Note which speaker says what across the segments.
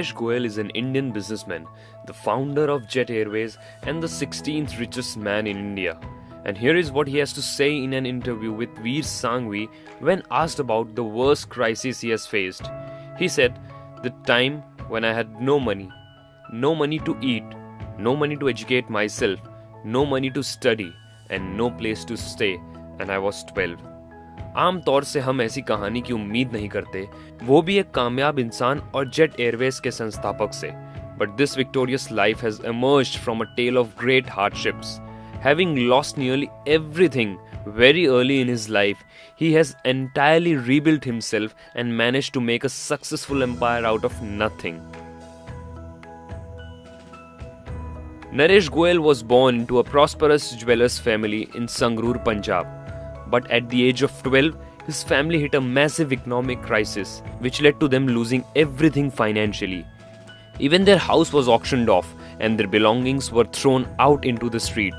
Speaker 1: Naresh Goyal is an Indian businessman, the founder of Jet Airways and the 16th richest man in India. And here is what he has to say in an interview with Veer Sanghvi when asked about the worst crisis he has faced. He said, "The time when I had no money to eat, no money to educate myself, no money to study and no place to stay, and I was 12." आमतौर से हम ऐसी कहानी की उम्मीद नहीं करते, वो भी एक कामयाब इंसान और जेट एयरवेज के संस्थापक से. But this victorious life has emerged from a tale of great hardships. Having lost nearly everything very early in his life, he has entirely rebuilt himself and managed to make a successful empire out of nothing. Naresh Goyal was born into a prosperous jeweller's family in Sangrur, Punjab. But at the age of 12, his family hit a massive economic crisis, which led to them losing everything financially. Even their house was auctioned off and their belongings were thrown out into the street.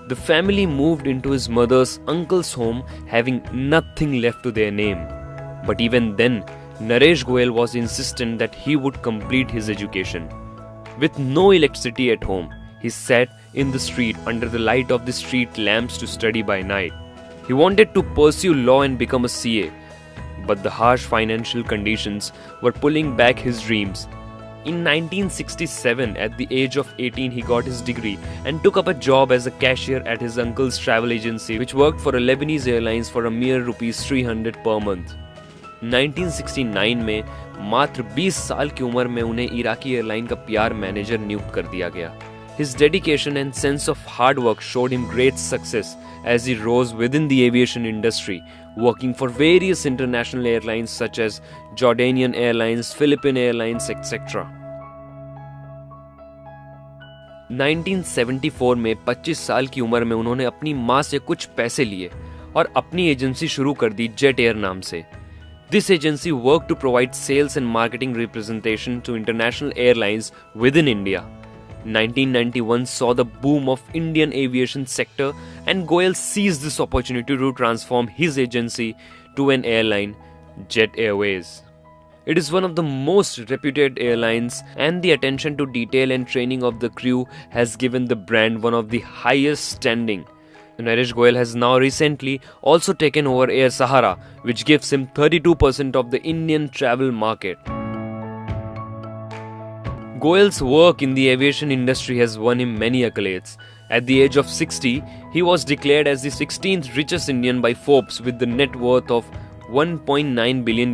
Speaker 1: The family moved into his mother's uncle's home, having nothing left to their name. But even then, Naresh Goyal was insistent that he would complete his education. With no electricity at home, he sat in the street under the light of the street lamps to study by night. He wanted to pursue law and become a CA, but the harsh financial conditions were pulling back his dreams. In 1967, at the age of 18, he got his degree and took up a job as a cashier at his uncle's travel agency, which worked for a Lebanese Airlines for a mere rupees 300 per month. 1969 में मात्र 20 साल की उम्र में उन्हें Iraqi airline का PR manager नियुक्त कर दिया गया. His dedication and sense of hard work showed him great success as he rose within the aviation industry, working for various international airlines such as Jordanian Airlines, Philippine Airlines, etc. 1974 में 25 साल की उम्र में उन्होंने अपनी मां से कुछ पैसे लिए और अपनी एजेंसी शुरू कर दी जेट एयर नाम से. This agency worked to provide sales and marketing representation to international airlines within India. 1991 saw the boom of Indian aviation sector and Goyal seized this opportunity to transform his agency to an airline, Jet Airways. It is one of the most reputed airlines and the attention to detail and training of the crew has given the brand one of the highest standing. Naresh Goyal has now recently also taken over Air Sahara, which gives him 32% of the Indian travel market. Goyal's work in the aviation industry has won him many accolades. At the age of 60, he was declared as the 16th richest Indian by Forbes with the net worth of $1.9 billion.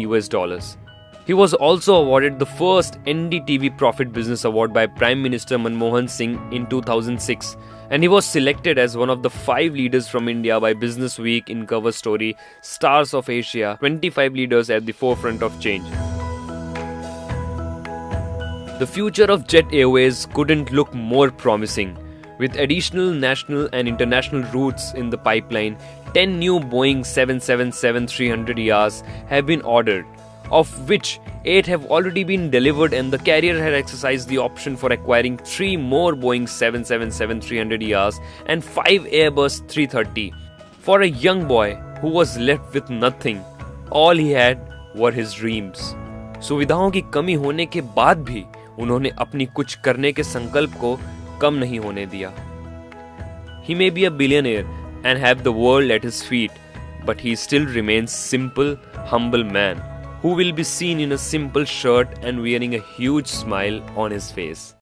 Speaker 1: He was also awarded the first NDTV Profit Business Award by Prime Minister Manmohan Singh in 2006, and he was selected as one of the 5 leaders from India by Business Week in cover story Stars of Asia, 25 leaders at the forefront of change. The future of Jet Airways couldn't look more promising. With additional national and international routes in the pipeline, 10 new Boeing 777-300ERs have been ordered, of which 8 have already been delivered, and the carrier had exercised the option for acquiring 3 more Boeing 777-300ERs and 5 Airbus 330. For a young boy who was left with nothing, all he had were his dreams. सुविधाओं की कमी होने के बाद भी उन्होंने अपनी कुछ करने के संकल्प को कम नहीं होने दिया. He may be a billionaire and have the world at his feet, but he still remains simple, humble man who will be seen in a simple shirt and wearing a huge smile on his face.